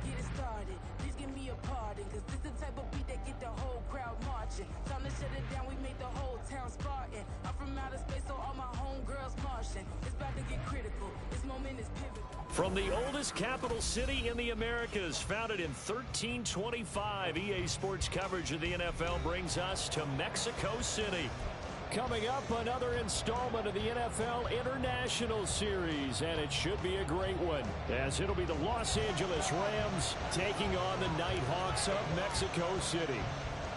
get it started. Please give me a pardon, cause this the type of beat that get the whole crowd marching. Time to shut it down, we made the whole town Spartan. I'm from outer space, so all my homegirls Martian. It's about to get critical, this moment is pivotal. From the oldest capital city in the Americas, founded in 1325, EA Sports coverage of the NFL brings us to Mexico City. Coming up, another installment of the NFL International Series, and it should be a great one, as it'll be the Los Angeles Rams taking on the Nighthawks of Mexico City.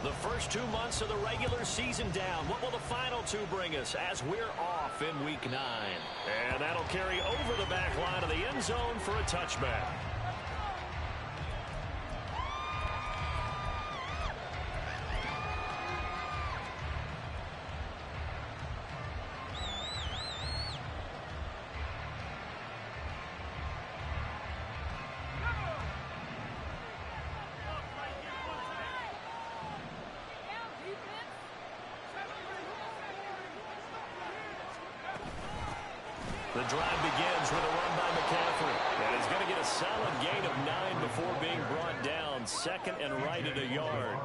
The first 2 months of the regular season down. What will the final two bring us as we're off in Week 9? And that'll carry over the back line of the end zone for a touchback. The drive begins with a run by McCaffrey. And he's going to get a solid gain of 9 before being brought down. Second and right at a yard.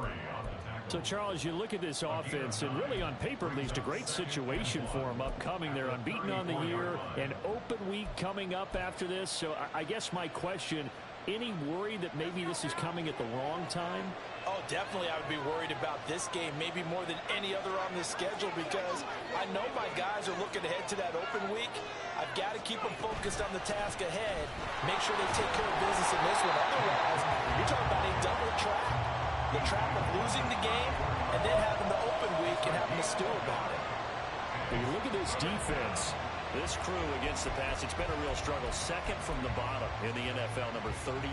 So, Charles, you look at this offense, and really on paper, at least a great situation for them upcoming. They're unbeaten on the year, an open week coming up after this. So I guess my question, any worry that maybe this is coming at the wrong time? Oh, definitely I would be worried about this game, maybe more than any other on this schedule, because I know my guys are looking ahead to that open week. I've got to keep them focused on the task ahead, make sure they take care of business in this one. Otherwise, you're talking about a double trap. The trap of losing the game and then having the open week and having to stew about it. When you look at this defense, this crew against the pass, it's been a real struggle. Second from the bottom in the NFL, number 31.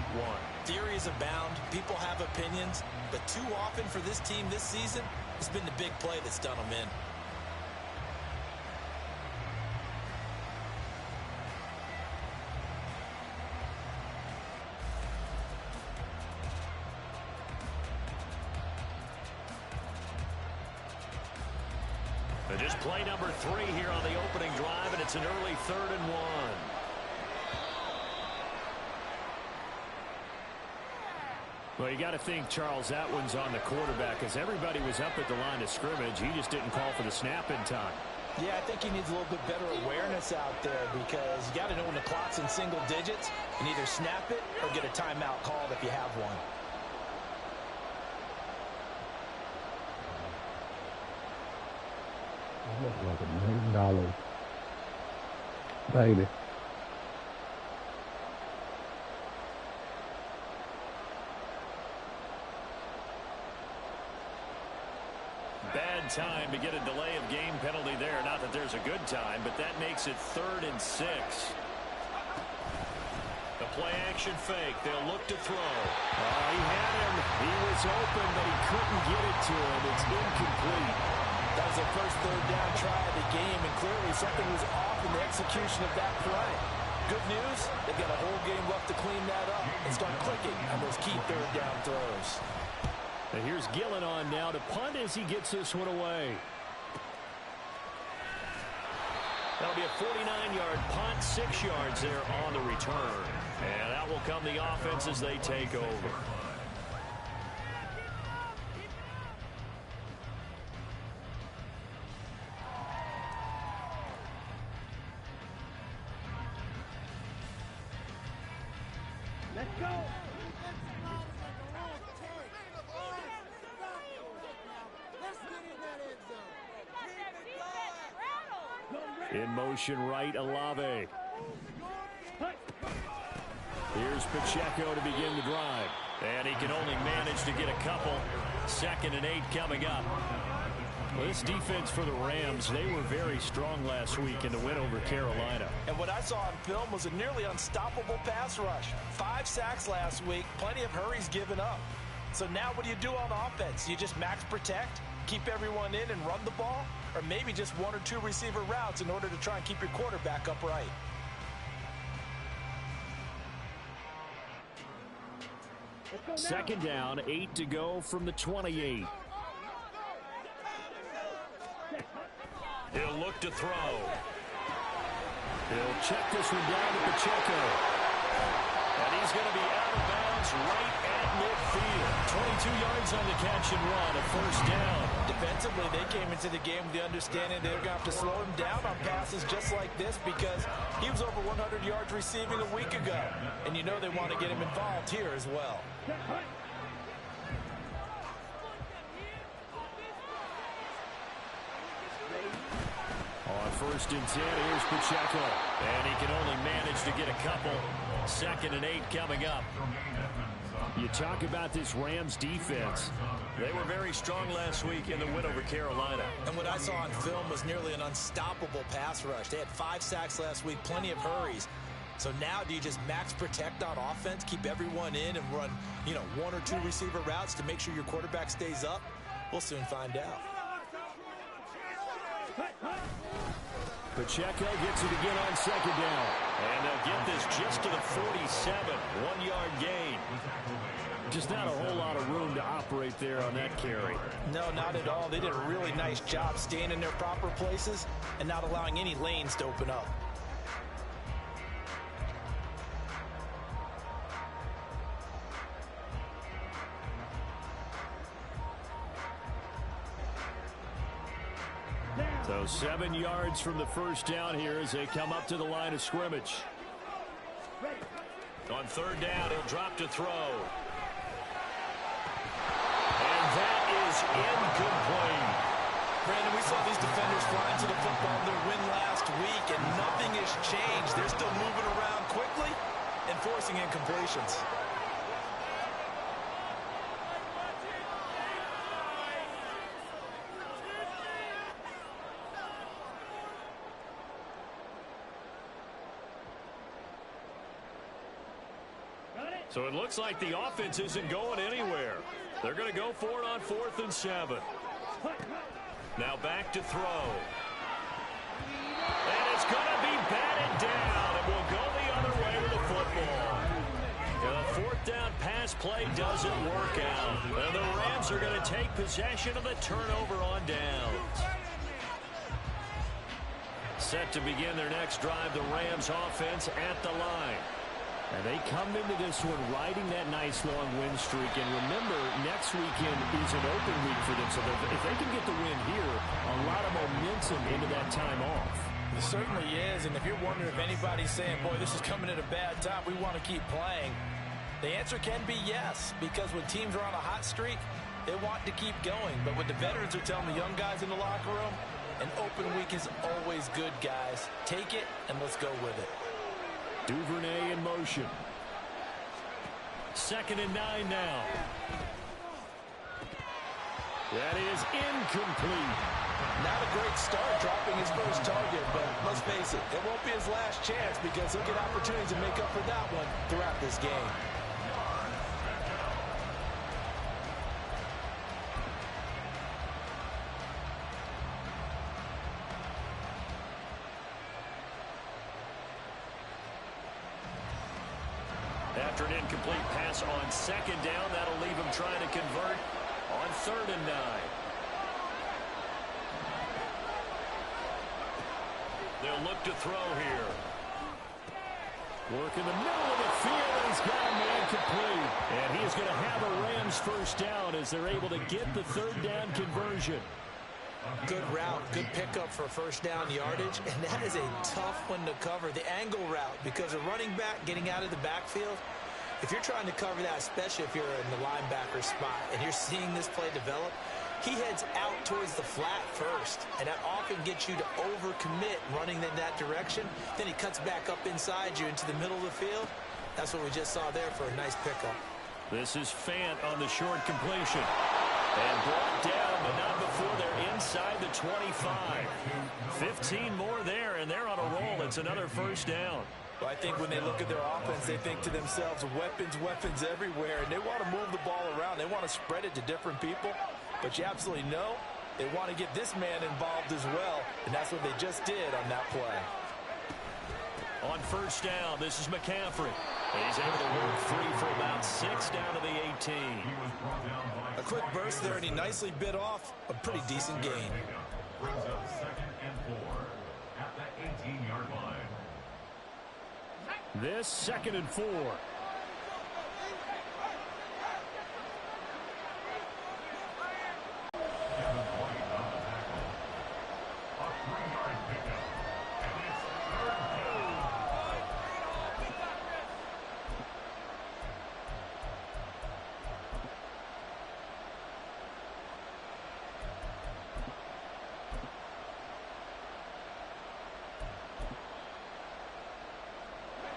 Theories abound. People have opinions. But too often for this team this season, it's been the big play that's done them in. Just play number 3 here on the opening drive, and it's an early 3rd and 1. Well, you got to think, Charles, that one's on the quarterback, as everybody was up at the line of scrimmage. He just didn't call for the snap in time. Yeah, I think he needs a little bit better awareness out there, because you got to know when the clock's in single digits and either snap it or get a timeout called if you have one. Looks like $1 million, baby. Bad time to get a delay of game penalty there. Not that there's a good time, but that makes it 3rd and 6. The play action fake. They'll look to throw. Oh, he had him. He was open, but he couldn't get it to him. It's incomplete. That was their first 3rd down try of the game, and clearly something was off in the execution of that play. Good news, they've got a whole game left to clean that up and start clicking on those key 3rd down throws. And here's Gillen on now to punt as he gets this one away. That'll be a 49-yard punt, 6 yards there on the return. And out will come the offense as they take over. Let's go. In motion right, Olave. Here's Pacheco to begin the drive. And he can only manage to get a couple. 2nd and 8 coming up. Well, this defense for the Rams, they were very strong last week in the win over Carolina. And what I saw on film was a nearly unstoppable pass rush. 5 sacks last week, plenty of hurries given up. So now what do you do on offense? You just max protect, keep everyone in and run the ball? Or maybe just 1 or 2 receiver routes in order to try and keep your quarterback upright? Second down, 8 to go from the 28. He'll look to throw. He'll check this one down to Pacheco. And he's going to be out of bounds is right at midfield. 22 yards on the catch and run, a first down. Defensively, they came into the game with the understanding they were going to have to slow him down on passes just like this because he was over 100 yards receiving a week ago. And you know they want to get him involved here as well. On 1st and 10, here's Pacheco. And he can only manage to get a couple. 2nd and 8 coming up. You talk about this Rams defense. They were very strong last week in the win over Carolina. And what I saw on film was nearly an unstoppable pass rush. They had 5 sacks last week, plenty of hurries. So now do you just max protect on offense, keep everyone in and run, 1 or 2 receiver routes to make sure your quarterback stays up? We'll soon find out. Pacheco gets it again on 2nd down. And they'll get this just to the 47. 1-yard gain. Just not a whole lot of room to operate there on that carry. No, not at all. They did a really nice job staying in their proper places and not allowing any lanes to open up. So 7 yards from the first down here as they come up to the line of scrimmage. On 3rd down, he'll drop to throw. And that is incomplete. Brandon, we saw these defenders flying to the football in their win last week, and nothing has changed. They're still moving around quickly and forcing incompletions. So it looks like the offense isn't going anywhere. They're going to go for it on 4th and 7. Now back to throw. And it's going to be batted down, and we'll go the other way with the football. The 4th down pass play doesn't work out. And the Rams are going to take possession of the turnover on downs. Set to begin their next drive, the Rams offense at the line. And they come into this one riding that nice long win streak. And remember, next weekend is an open week for them. So if they can get the win here, a lot of momentum into that time off. It certainly is. And if you're wondering if anybody's saying, boy, this is coming at a bad time, we want to keep playing, the answer can be yes. Because when teams are on a hot streak, they want to keep going. But what the veterans are telling the young guys in the locker room, an open week is always good, guys. Take it, and let's go with it. Duvernay in motion. 2nd and 9 now. That is incomplete. Not a great start dropping his first target, but let's face it, it won't be his last chance because he'll get opportunities to make up for that one throughout this game. After an incomplete pass on 2nd down, that'll leave him trying to convert on 3rd and 9. They'll look to throw here. Work in the middle of the field, and he's got a man complete. And he is going to have a Rams first down as they're able to get the 3rd down conversion. Good route, good pickup for first down yardage, and that is a tough one to cover. The angle route, because a running back getting out of the backfield, if you're trying to cover that, especially if you're in the linebacker spot and you're seeing this play develop, he heads out towards the flat first, and that often gets you to overcommit running in that direction. Then he cuts back up inside you into the middle of the field. That's what we just saw there for a nice pickup. This is Fant on the short completion. And brought down, but not before they're inside the 25. 15 more there, and they're on a roll. It's another first down. Well, I think when they look at their offense, they think to themselves, weapons, weapons everywhere. And they want to move the ball around. They want to spread it to different people. But you absolutely know they want to get this man involved as well. And that's what they just did on that play. On first down, this is McCaffrey. And he's able to work free for about 6 down to the 18. A quick burst there, and he nicely bit off a pretty decent gain. This 2nd and 4.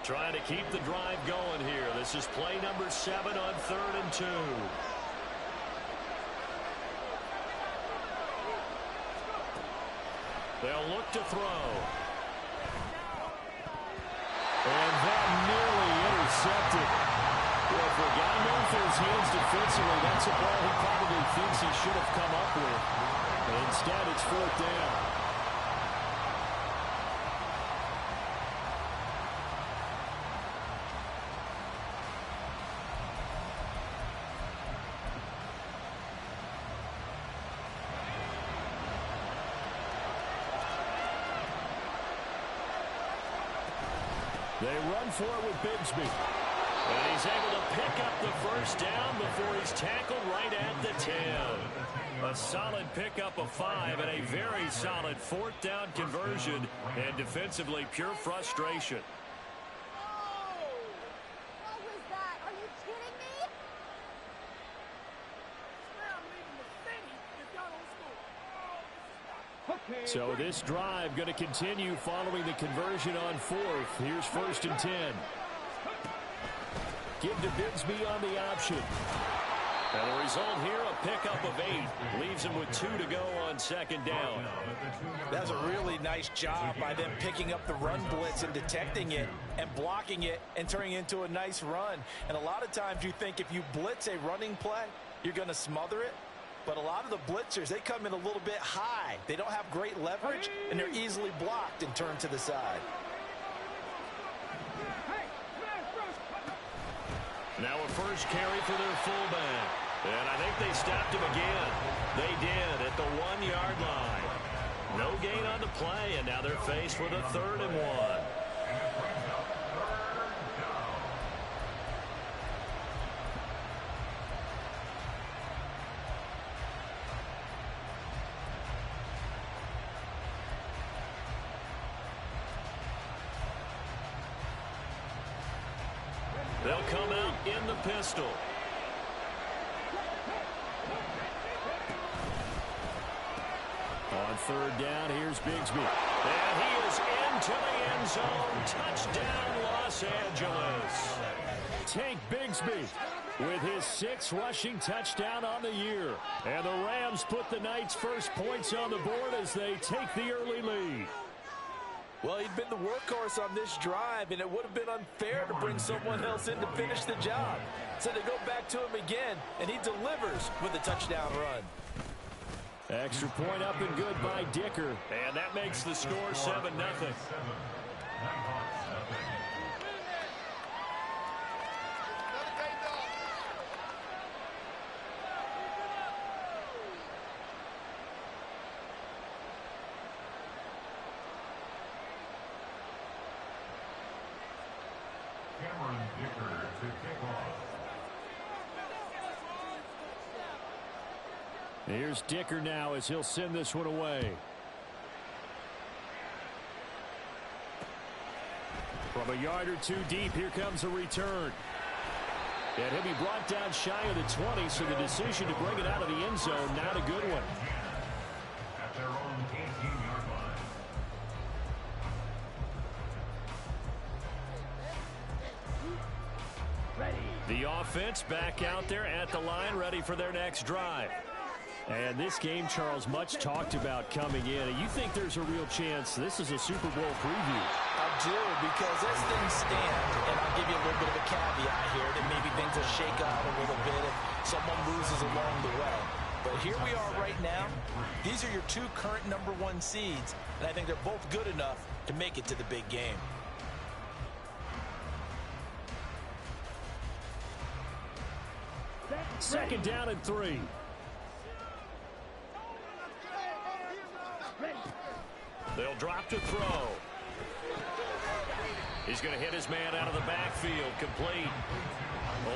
Trying to keep the drive going here. This is play number 7 on 3rd and 2. They'll look to throw. And that nearly intercepted. Well, for a guy known for his hands defensively, that's a ball he probably thinks he should have come up with. But instead, it's 4th down. They run for it with Bigsby. And he's able to pick up the 1st down before he's tackled right at the 10. A solid pickup of 5 and a very solid 4th down conversion. And defensively, pure frustration. What was that? Are you kidding me? So this drive going to continue following the conversion on 4th. Here's 1st and 10. Give to Bigsby on the option. And the result here, a pickup of 8. Leaves him with 2 to go on 2nd down. That's a really nice job by them picking up the run blitz and detecting it and blocking it and turning it into a nice run. And a lot of times you think if you blitz a running play, you're going to smother it. But a lot of the blitzers, they come in a little bit high. They don't have great leverage, and they're easily blocked and turned to the side. Now a first carry for their fullback. And I think they stopped him again. They did at the 1-yard line. No gain on the play, and now they're faced with a 3rd and 1. They'll come out in the pistol. On 3rd down, here's Bigsby. And he is into the end zone. Touchdown, Los Angeles. Tank Bigsby with his 6th rushing touchdown on the year. And the Rams put the Knights' first points on the board as they take the early lead. Well, he'd been the workhorse on this drive, and it would have been unfair to bring someone else in to finish the job. So they go back to him again, and he delivers with a touchdown run. Extra point up and good by Dicker. And that makes the score 7-0. Here's Dicker now as he'll send this one away. From a yard or 2 deep, here comes a return. And he'll be brought down shy of the 20, so the decision to bring it out of the end zone, not a good one. At their own 18-yard line. The offense back out there at the line, ready for their next drive. And this game, Charles, much talked about coming in. And you think there's a real chance this is a Super Bowl preview? I do, because as things stand, and I'll give you a little bit of a caveat here, that maybe things will shake out a little bit if someone loses along the way. But here we are right now. These are your 2 current number 1 seeds, and I think they're both good enough to make it to the big game. Second down and 3. They'll drop to throw. He's going to hit his man out of the backfield, complete.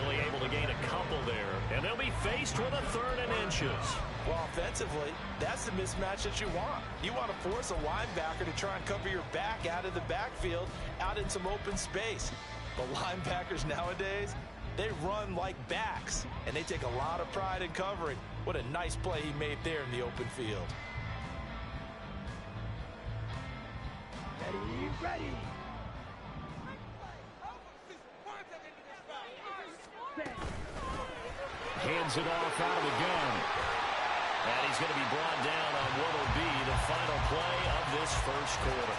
Only able to gain a couple there. And they'll be faced with a 3rd and inches. Well, offensively, that's the mismatch that you want. You want to force a linebacker to try and cover your back out of the backfield, out in some open space. But linebackers nowadays, they run like backs, and they take a lot of pride in covering. What a nice play he made there in the open field. Ready. hands it off out of the gun. And he's going to be brought down on what will be the final play of this first quarter.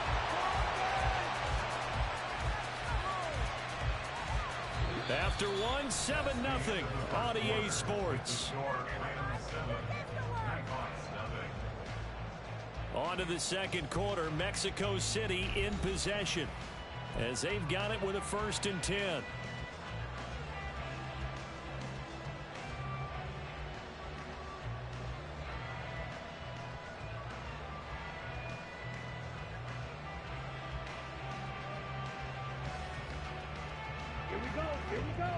After one, 7-0 on EA Sports. On to the second quarter, Mexico City in possession as they've got it with a 1st and 10. Here we go.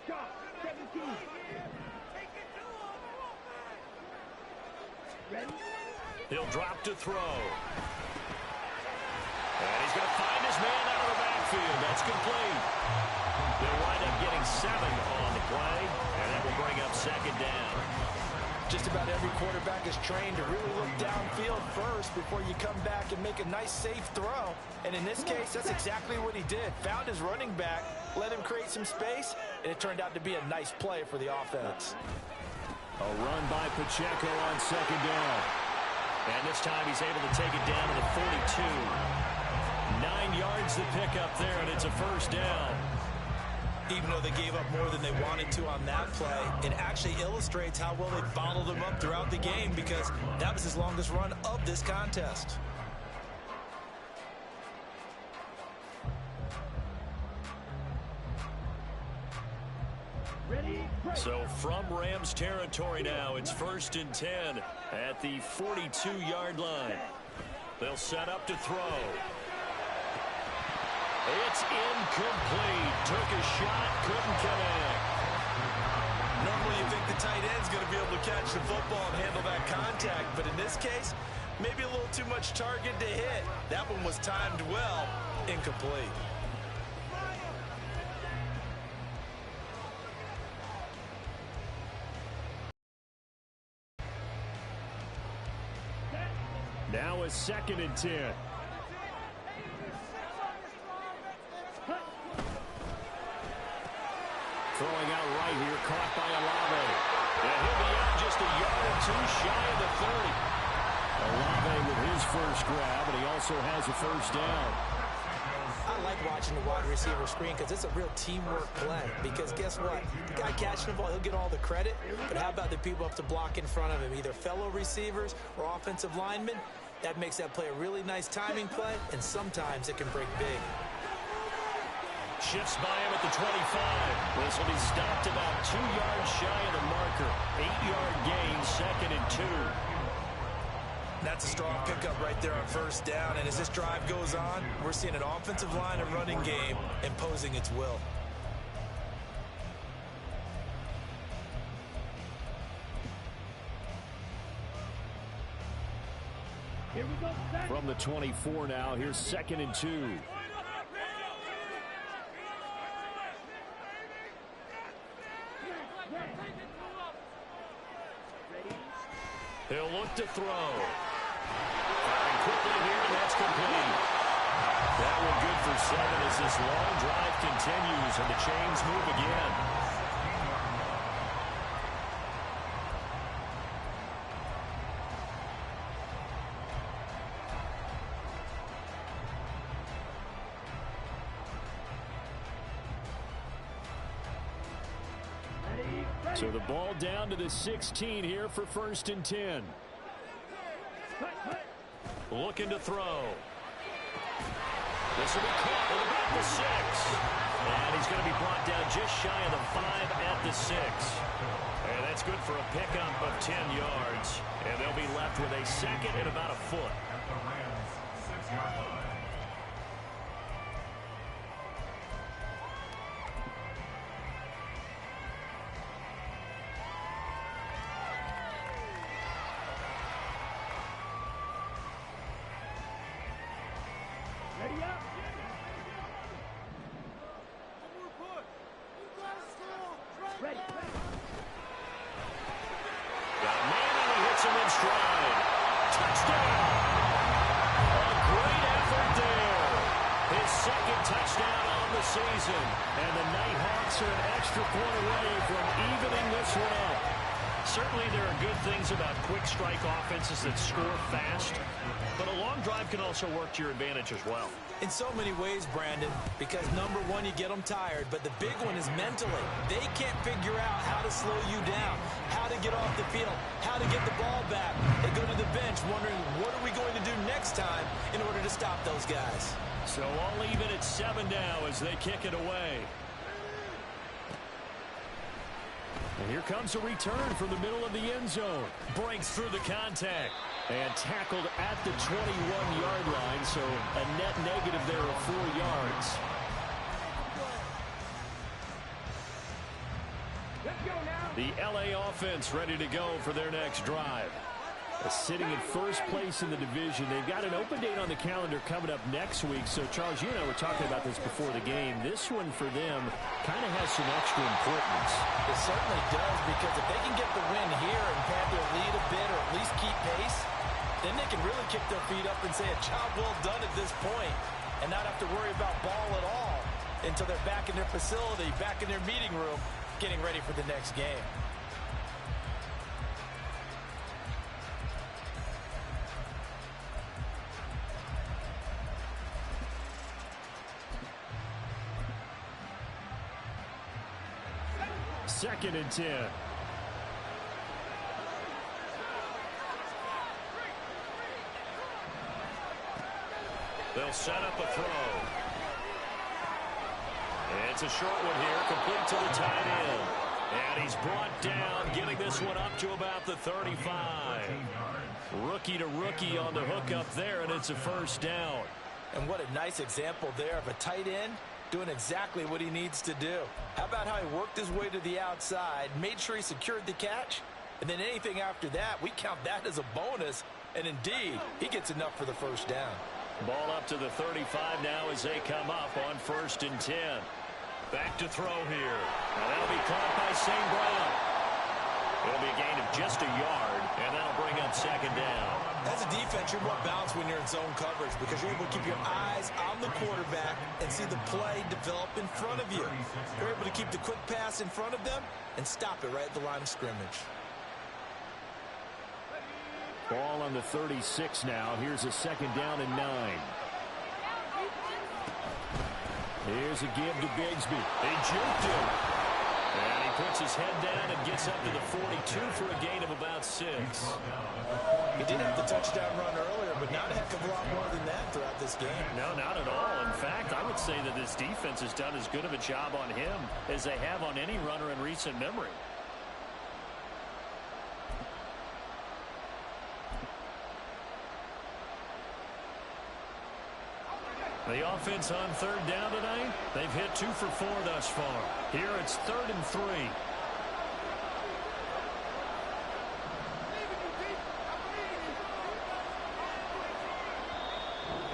Stop. 17. Ready? He'll drop to throw. And he's going to find his man out of the backfield. That's complete. They'll wind up getting 7 on the play, and that will bring up 2nd down. Just about every quarterback is trained to really look downfield first before you come back and make a nice, safe throw. And in this case, that's exactly what he did. Found his running back, let him create some space, and it turned out to be a nice play for the offense. A run by Pacheco on 2nd down. And this time he's able to take it down to the 42. 9 yards to pick up there, and it's a 1st down. Even though they gave up more than they wanted to on that play, it actually illustrates how well they followed him up throughout the game, because that was his longest run of this contest. So from Rams territory now, it's 1st and 10 at the 42-yard line. They'll set up to throw. It's incomplete. Took a shot, couldn't connect. Normally you think the tight end's going to be able to catch the football and handle that contact, but in this case, maybe a little too much target to hit. That one was timed well, incomplete. Now a 2nd and 10. Throwing out right here, caught by Olave. And he'll be out just a yard or 2 shy of the 30. Olave with his first grab, and he also has a 1st down. I like watching the wide receiver screen because it's a real teamwork play. Because guess what? The guy catching the ball, he'll get all the credit. But how about the people up to block in front of him, either fellow receivers or offensive linemen? That makes that play a really nice timing play, and sometimes it can break big. Shifts by him at the 25. This will be stopped about 2 yards shy of the marker. 8-yard gain, 2nd and 2. That's a strong pickup right there on 1st down. And as this drive goes on, we're seeing an offensive line and running game imposing its will. Here we go. From the 24 now, here's 2nd and 2. He'll look to throw. Firing quickly here, and that's complete. That one good for 7 as this long drive continues, and the chains move again. So the ball down to the 16 here for 1st and 10. Looking to throw. This will be caught at about the 6. And he's going to be brought down just shy of the 5 at the 6. And that's good for a pickup of 10 yards. And they'll be left with a 2nd and about a foot. At the Rams' 6-yard line. Ready up. Ready. Got a man, and he hits him in stride. Touchdown! season. And the Nighthawks are an extra point away from evening this one up. Certainly there are good things about quick strike offenses that score fast, but a long drive can also work to your advantage as well. In so many ways, Brandon, because number one, you get them tired, but the big one is mentally. They can't figure out how to slow you down, how to get off the field, how to get the ball back. They go to the bench wondering, what are we going to do next time in order to stop those guys? So all even at 7 now as they kick it away. And here comes a return from the middle of the end zone. Breaks through the contact. And tackled at the 21-yard line, so a net negative there of 4 yards. Let's go now. The LA offense ready to go for their next drive. Sitting in first place in the division. They've got an open date on the calendar coming up next week. So, Charles, you and I were talking about this before the game. This one for them kind of has some extra importance. It certainly does, because if they can get the win here and pad their lead a bit or at least keep pace, then they can really kick their feet up and say a job well done at this point and not have to worry about ball at all until they're back in their facility, back in their meeting room, getting ready for the next game. Second and 10. They'll set up a throw. It's a short one here, complete to the tight end. And he's brought down, getting this one up to about the 35. Rookie to rookie on the hook up there, and it's a first down. And what a nice example there of a tight end doing exactly what he needs to do. How about how he worked his way to the outside, made sure he secured the catch, and then anything after that, we count that as a bonus. And indeed, he gets enough for the first down. Ball up to the 35 now as they come up on 1st and 10. Back to throw here. Now that'll be caught by St. Brown. It'll be a gain of just a yard, and that'll bring up 2nd down. As a defense, you're more balanced when you're in zone coverage because you're able to keep your eyes on the quarterback and see the play develop in front of you. You're able to keep the quick pass in front of them and stop it right at the line of scrimmage. Ball on the 36 now. Here's a 2nd down and 9. Here's a give to Bigsby. He juked him. And he puts his head down and gets up to the 42 for a gain of about 6. He did have the touchdown run earlier, but not a heck of a lot more than that throughout this game. No, not at all. In fact, I would say that this defense has done as good of a job on him as they have on any runner in recent memory. The offense on 3rd down tonight, they've hit 2 for 4 thus far. Here it's 3rd and 3.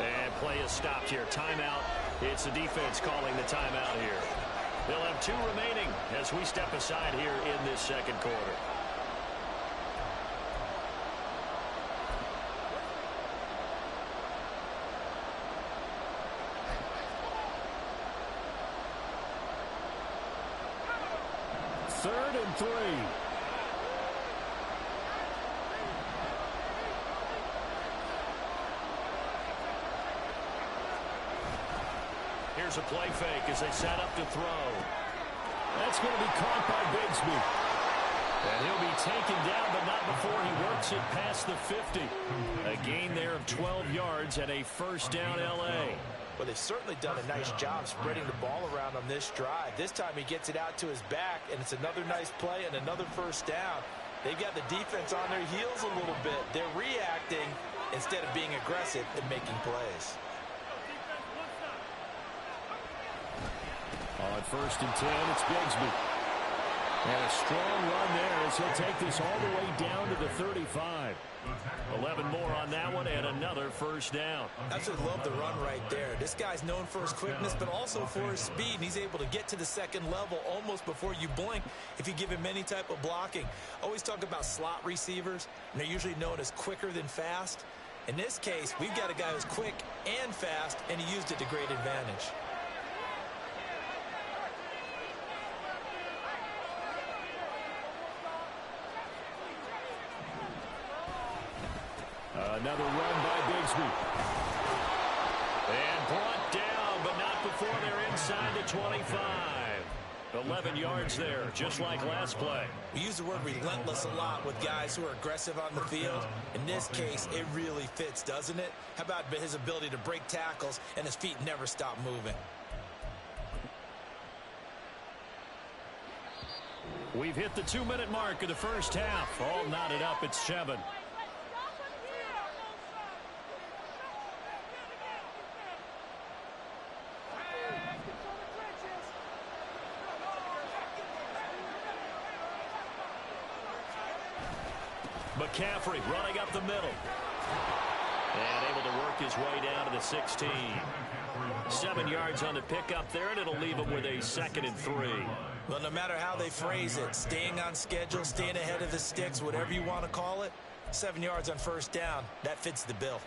And play is stopped here. Timeout. It's the defense calling the timeout here. They'll have 2 remaining as we step aside here in this 2nd quarter. Third and 3. Here's a play fake as they set up to throw. That's going to be caught by Bigsby. And he'll be taken down, but not before he works it past the 50. A gain there of 12 yards and a first down L.A. Well, they've certainly done a nice job spreading the ball around on this drive. This time he gets it out to his back, and it's another nice play and another first down. They've got the defense on their heels a little bit. They're reacting instead of being aggressive and making plays. On 1st and 10, it's Bigsby. And a strong run there as he'll take this all the way down to the 35. 11 more on that one and another first down. Absolutely love the run right there. This guy's known for his quickness, but also for his speed. And he's able to get to the 2nd level almost before you blink if you give him any type of blocking. Always talk about slot receivers, and they're usually known as quicker than fast. In this case, we've got a guy who's quick and fast, and he used it to great advantage. Another run by Bigsby. And brought down, but not before they're inside the 25. 11 yards there, just like last play. We use the word relentless a lot with guys who are aggressive on the field. In this case, it really fits, doesn't it? How about his ability to break tackles and his feet never stop moving? We've hit the 2-minute mark of the first half. All knotted up at 7. McCaffrey running up the middle. And able to work his way down to the 16. 7 yards on the pickup there, and it'll leave him with a 2nd and 3. Well, no matter how they phrase it, staying on schedule, staying ahead of the sticks, whatever you want to call it, 7 yards on first down, that fits the bill.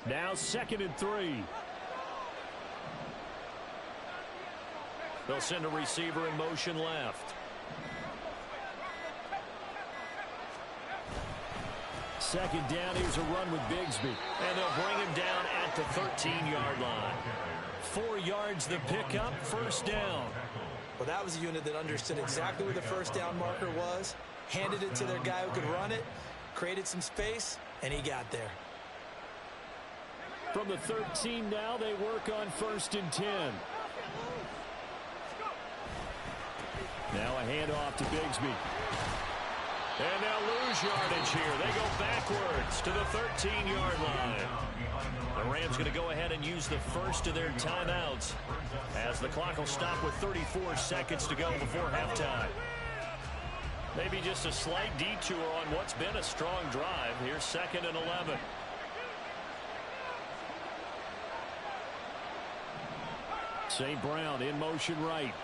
Now 2nd and 3. They'll send a receiver in motion left. 2nd down. Here's a run with Bigsby. And they'll bring him down at the 13-yard line. 4 yards the pickup, 1st down. Well, that was a unit that understood exactly where the first down marker was, handed it to their guy who could run it, created some space, and he got there. From the 13 now, they work on 1st and 10. Now a handoff to Bigsby. And they'll lose yardage here. They go backwards to the 13-yard line. The Rams going to go ahead and use the first of their timeouts as the clock will stop with 34 seconds to go before halftime. Maybe just a slight detour on what's been a strong drive. Here's 2nd and 11. St. Brown in motion right.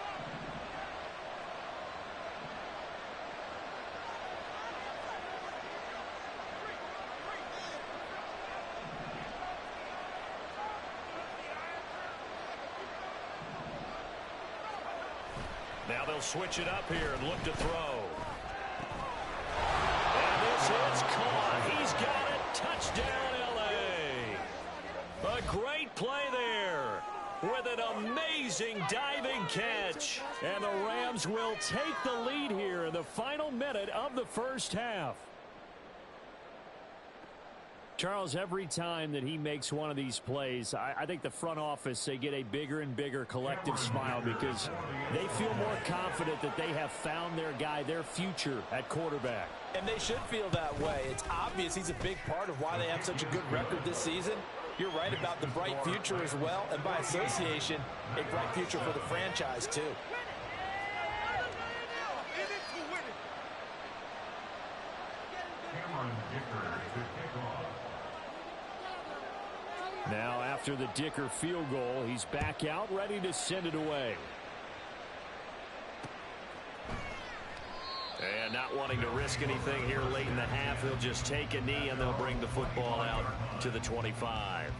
Now they'll switch it up here and look to throw. And this is caught. He's got it. Touchdown, L.A. A great play there with an amazing diving catch. And the Rams will take the lead here in the final minute of the first half. Charles, every time that he makes one of these plays, I think the front office, they get a bigger and bigger collective smile because they feel more confident that they have found their guy, their future at quarterback. And they should feel that way. It's obvious he's a big part of why they have such a good record this season. You're right about the bright future as well, and by association, a bright future for the franchise too. Now after the Dicker field goal, he's back out ready to send it away. And not wanting to risk anything here late in the half, he'll just take a knee and they'll bring the football out to the 25.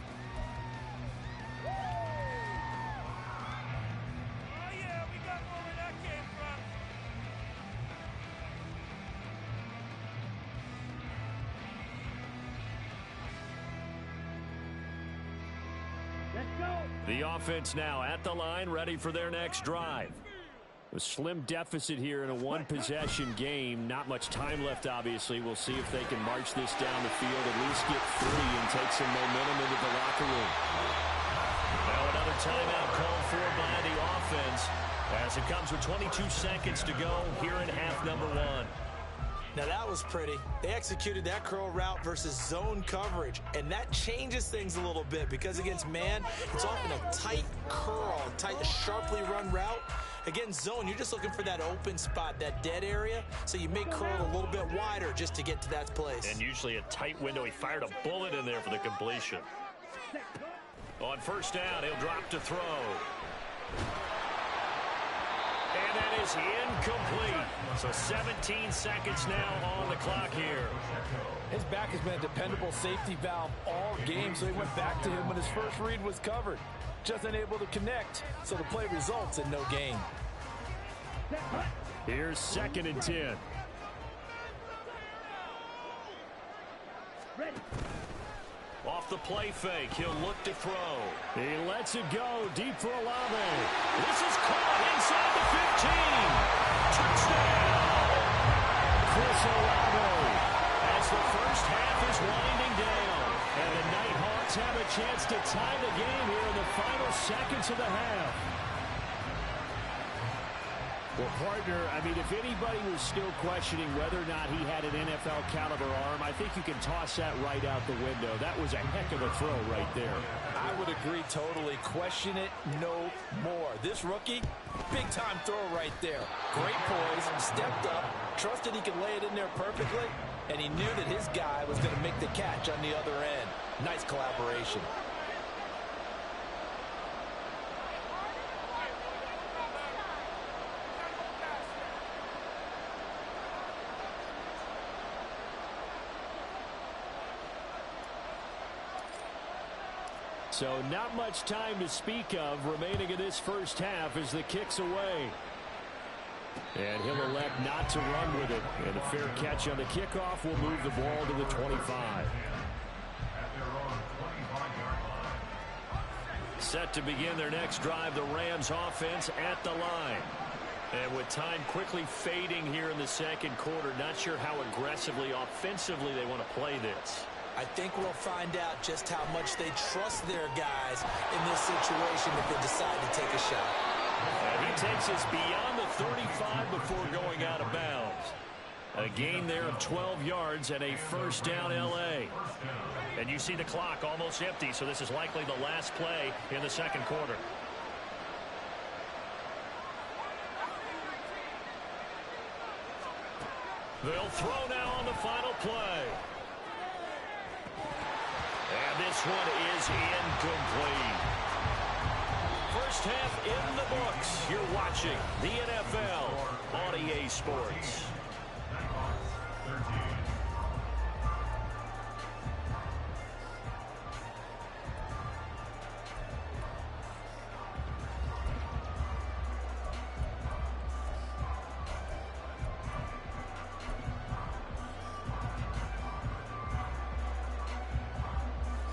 The offense now at the line, ready for their next drive. A slim deficit here in a one-possession game. Not much time left, obviously. We'll see if they can march this down the field, at least get free and take some momentum into the locker room. Now another timeout called for by the offense as it comes with 22 seconds to go here in half number 1. Now that was pretty. They executed that curl route versus zone coverage, and that changes things a little bit because against man, it's often a tight curl, tight, sharply run route. Against zone, you're just looking for that open spot, that dead area, so you make curl a little bit wider just to get to that place. And usually a tight window. He fired a bullet in there for the completion. On first down, he'll drop to throw. And that is incomplete. So 17 seconds now on the clock here. His back has been a dependable safety valve all game, so he went back to him when his first read was covered. Just unable to connect, so the play results in no gain. Here's 2nd and 10. Ready. Off the play fake, he'll look to throw. He lets it go deep for Olave. This is caught inside the 15. Touchdown! Chris Olave. As the first half is winding down, and the Nighthawks have a chance to tie the game here in the final seconds of the half. Well, partner, I mean, if anybody was still questioning whether or not he had an NFL caliber arm, I think you can toss that right out the window. That was a heck of a throw right there. I would agree totally. Question it no more. This rookie, big-time throw right there. Great poise, stepped up, trusted he could lay it in there perfectly, and he knew that his guy was going to make the catch on the other end. Nice collaboration. So not much time to speak of remaining in this first half as the kick's away. And he'll elect not to run with it. And a fair catch on the kickoff will move the ball to the 25. Set to begin their next drive, the Rams offense at the line. And with time quickly fading here in the second quarter, not sure how aggressively, offensively they want to play this. I think we'll find out just how much they trust their guys in this situation if they decide to take a shot. And he takes us beyond the 35 before going out of bounds. A gain there of 12 yards and a first down L.A. And you see the clock almost empty, so this is likely the last play in the second quarter. They'll throw now on the final play. And this one is incomplete. First half in the books. You're watching the NFL on EA Sports.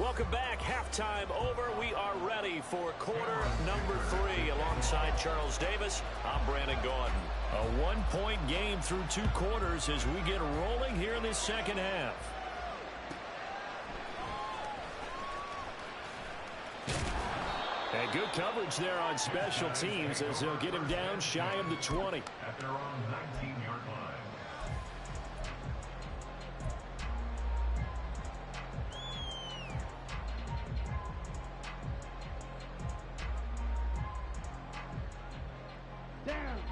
Welcome back. Halftime over. We are ready for quarter number 3. Alongside Charles Davis, I'm Brandon Gaudin. A one-point game through 2 quarters as we get rolling here in this second half. And good coverage there on special teams as they'll get him down shy of the 20. At their own 19-yard line.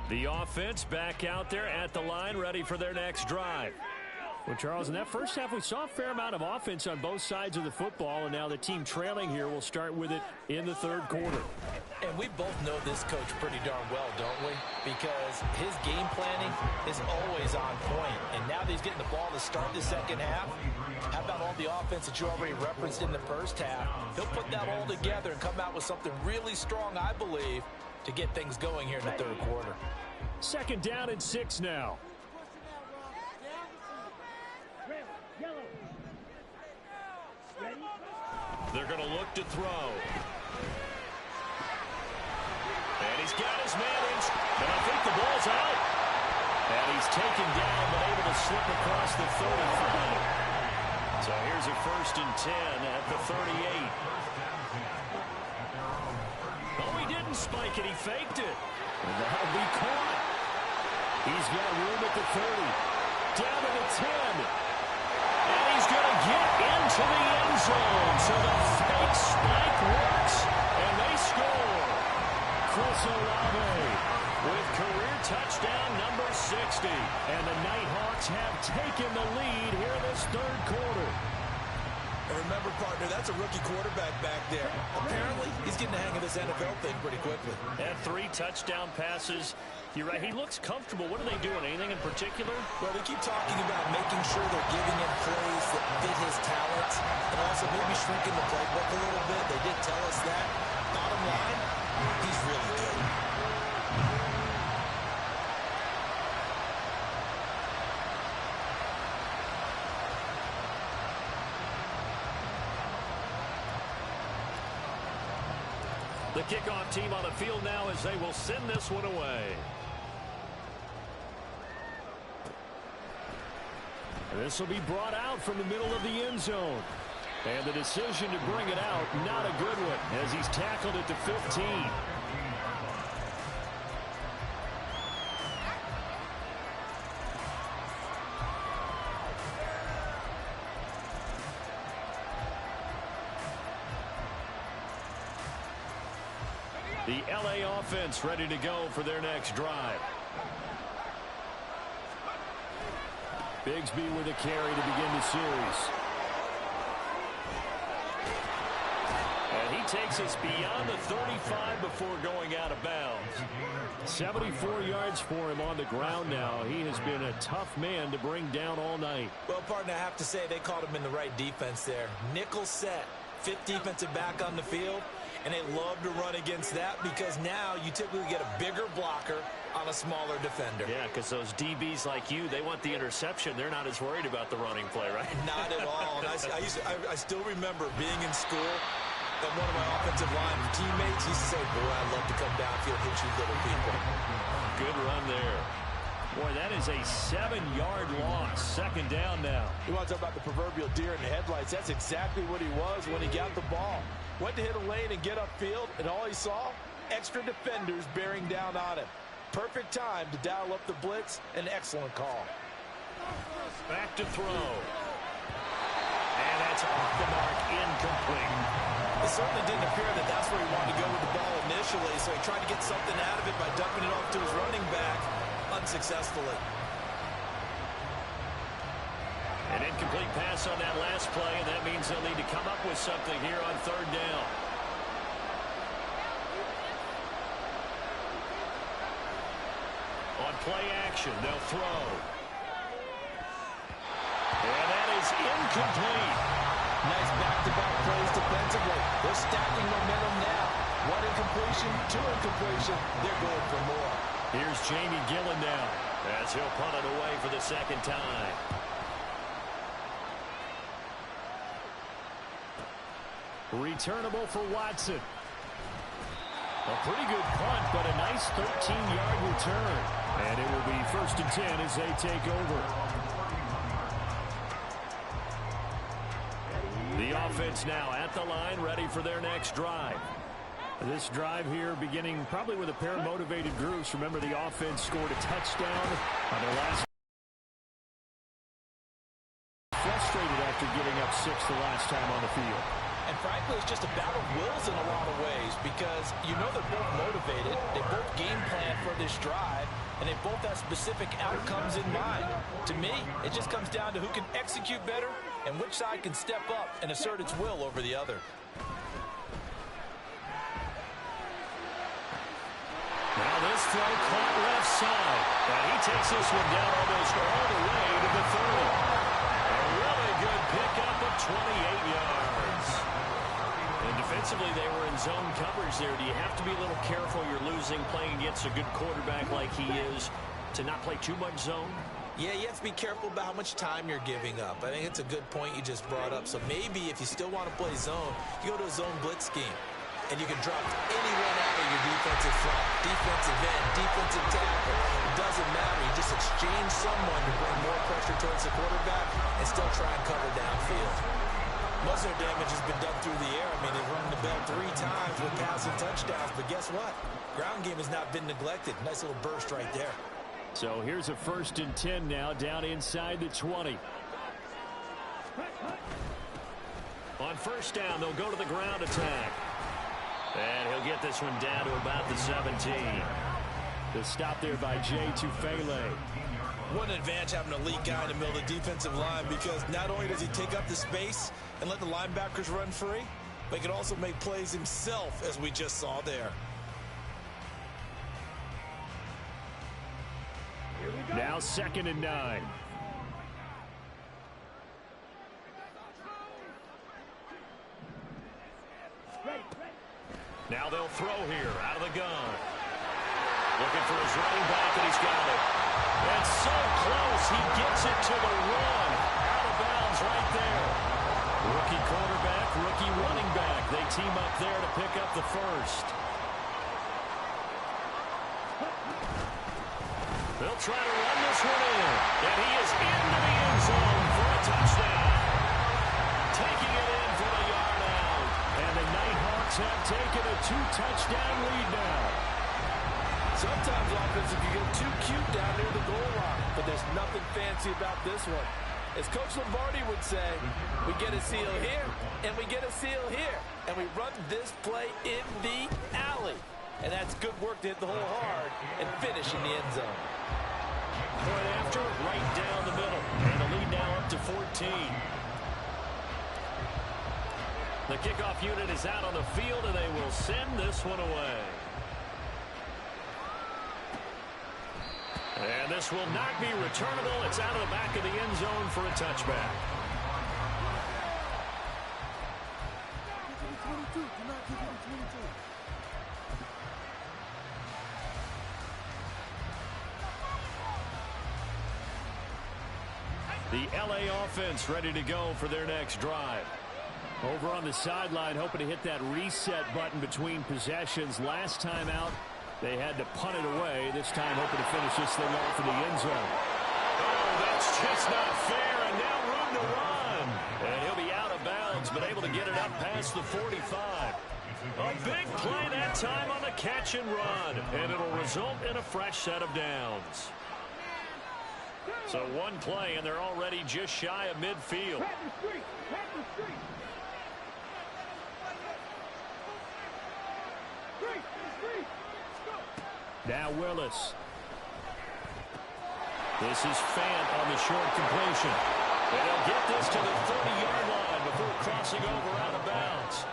The offense back out there at the line, ready for their next drive. Well, Charles, in that first half, we saw a fair amount of offense on both sides of the football, and now the team trailing here will start with it in the third quarter. And we both know this coach pretty darn well, don't we? Because his game planning is always on point. And now that he's getting the ball to start the second half, how about all the offense that you already referenced in the first half? He'll put that all together and come out with something really strong, I believe, to get things going here in the third quarter. Second down and 6 now. They're going to look to throw. And he's got his man in. And I think the ball's out. And he's taken down but able to slip across the 35. So here's a 1st and 10 at the 38. Oh, he didn't spike it. He faked it. And that'll be caught. He's got room at the 30. Down to the 10. And he's going to get into the end zone. So the fake spike works, and they score. Chris Olave with career touchdown number 60. And the Nighthawks have taken the lead here in this third quarter. And remember, partner, that's a rookie quarterback back there. Apparently, he's getting the hang of this NFL thing pretty quickly. And 3 touchdown passes You're right. He looks comfortable. What are they doing? Anything in particular? Well, they keep talking about making sure they're giving him plays that fit his talents and also maybe shrinking the playbook a little bit. They did tell us that. Bottom line, he's really good. The kickoff team on the field now as they will send this one away. This will be brought out from the middle of the end zone. And the decision to bring it out, not a good one, as he's tackled it to 15. The LA offense ready to go for their next drive. Bigsby with a carry to begin the series. And he takes us beyond the 35 before going out of bounds. 74 yards for him on the ground now. He has been a tough man to bring down all night. Well, partner, I have to say they caught him in the right defense there. Nickel set, fifth defensive back on the field. And they love to run against that because now you typically get a bigger blocker on a smaller defender. Yeah, because those DBs like you, they want the interception. They're not as worried about the running play, right? Not at all. And I still remember being in school and one of my offensive line teammates used to say, boy, I'd love to come downfield and hit you little people. Good run there. Boy, that is a 7-yard loss. Second down now. You want to talk about the proverbial deer in the headlights. That's exactly what he was when he got the ball. Went to hit a lane and get upfield, and all he saw, extra defenders bearing down on him. Perfect time to dial up the blitz. An excellent call. Back to throw. And that's off the mark, incomplete. It certainly didn't appear that that's where he wanted to go with the ball initially, so he tried to get something out of it by dumping it off to his running back unsuccessfully. An incomplete pass on that last play, and that means they'll need to come up with something here on third down. On play action, they'll throw. And that is incomplete. Nice back-to-back plays defensively. They're stacking momentum now. One incompletion, two incompletion. They're going for more. Here's Jamie Gillen now as he'll punt it away for the second time. Returnable for Watson. A pretty good punt, but a nice 13-yard return. And it will be 1st and 10 as they take over. The offense now at the line, ready for their next drive. This drive here beginning probably with a pair of motivated groups. Remember, the offense scored a touchdown on their last. Frustrated after giving up 6 the last time on the field. And frankly, it's just a battle of wills in a lot of ways because you know they're both motivated. They both game plan for this drive, and they both have specific outcomes in mind. To me, it just comes down to who can execute better and which side can step up and assert its will over the other. Now this throw caught left side. And he takes this one down almost all the way to the 30. A really good pickup of 28 yards. And defensively, they were in zone coverage there. Do you have to be a little careful? You're losing, playing against a good quarterback like he is, to not play too much zone? Yeah, you have to be careful about how much time you're giving up. I think it's a good point you just brought up. So maybe if you still want to play zone, you go to a zone blitz scheme. And you can drop anyone out of your defensive front, defensive end, defensive tackle. It doesn't matter. You just exchange someone to bring more pressure towards the quarterback and still try and cover downfield. Most of their damage has been done through the air. I mean, they've rung the bell 3 times with passing touchdowns. But guess what? Ground game has not been neglected. Nice little burst right there. So here's a 1st and 10 now down inside the 20. On 1st down, they'll go to the ground attack. And he'll get this one down to about the 17. The stop there by Jay Tufele. What an advantage having an elite guy in the middle of the defensive line because not only does he take up the space and let the linebackers run free, but he can also make plays himself, as we just saw there. Now 2nd and 9. Now they'll throw here out of the gun. Looking for his running back, and he's got it. That's so close. He gets it to the run. Out of bounds right there. Rookie quarterback, rookie running back. They team up there to pick up the first. They'll try to run this one in. And he is into the end zone for a touchdown. Taking it in for the yard out. And the Nighthawks have taken a 2-touchdown lead now. Sometimes offensive you get too cute down near the goal line, but there's nothing fancy about this one. As Coach Lombardi would say, we get a seal here, and we get a seal here, and we run this play in the alley. And that's good work to hit the hole hard and finish in the end zone. Point after, right down the middle. And the lead now up to 14. The kickoff unit is out on the field, and they will send this one away. And this will not be returnable. It's out of the back of the end zone for a touchback. The LA offense ready to go for their next drive. Over on the sideline, hoping to hit that reset button between possessions. Last time out, they had to punt it away. This time hoping to finish this thing off in the end zone. Oh, that's just not fair, and now room to run. And he'll be out of bounds, but able to get it up past the 45. A big play that time on the catch and run, and it'll result in a fresh set of downs. So one play, and they're already just shy of midfield. Now Willis. This is Fant on the short completion. And they'll get this to the 30-yard line before crossing over out of bounds.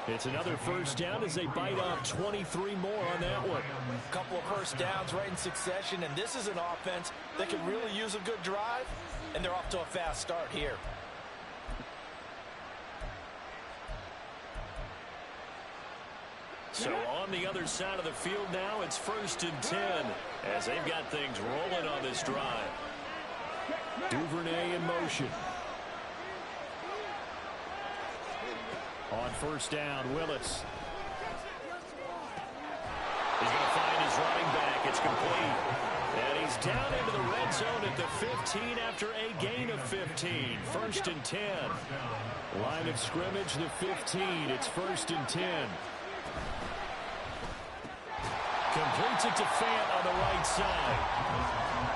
It's another first down as they bite off 23 more on that one. A couple of first downs right in succession, and this is an offense that can really use a good drive, and they're off to a fast start here. So on the other side of the field now, it's 1st and 10 as they've got things rolling on this drive. Duvernay in motion. On first down, Willis. He's going to find his running back. It's complete. And he's down into the red zone at the 15 after a gain of 15. 1st and 10. Line of scrimmage, the 15. It's 1st and 10. Completes it to Fant on the right side.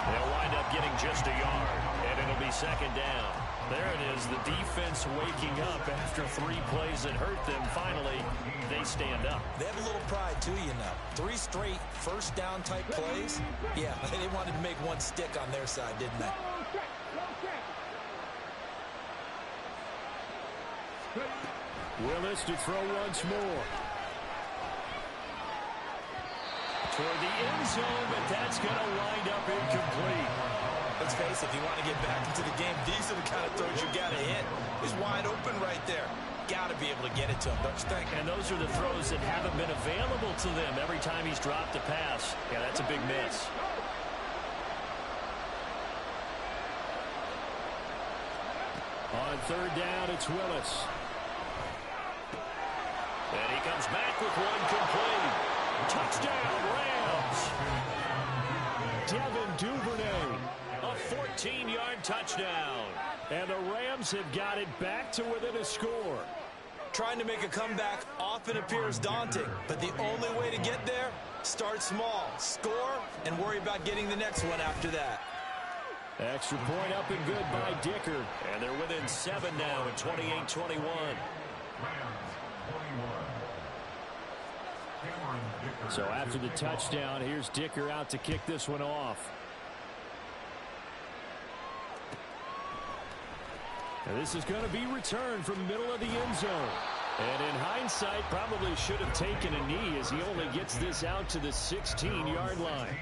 They'll wind up getting just a yard, and it'll be 2nd down. There it is, the defense waking up after 3 plays that hurt them. Finally, they stand up. They have a little pride, too, you know. 3 straight first down type plays. Yeah, they wanted to make one stick on their side, didn't they? Willis to throw once more. Toward the end zone, but that's going to wind up incomplete. Let's face it, if you want to get back into the game, these are the kind of throws you got to hit. He's wide open right there. Got to be able to get it to him, don't you think? And those are the throws that haven't been available to them every time he's dropped a pass. Yeah, that's a big miss. On 3rd down, it's Willis. And he comes back with one complete. Touchdown, Rams. Devin Duvernay, a 14-yard touchdown. And the Rams have got it back to within a score. Trying to make a comeback often appears daunting, but the only way to get there, start small, score, and worry about getting the next one after that. Extra point up and good by Dicker. And they're within 7 now at 28-21. So after the touchdown, here's Dicker out to kick this one off. And this is going to be returned from the middle of the end zone. And in hindsight, probably should have taken a knee as he only gets this out to the 16-yard line.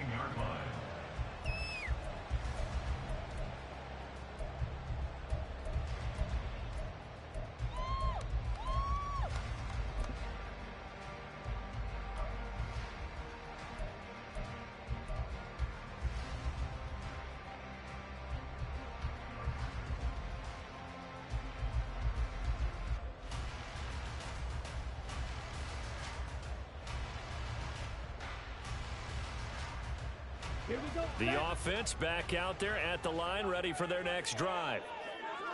Here we go. The offense back out there at the line, ready for their next drive.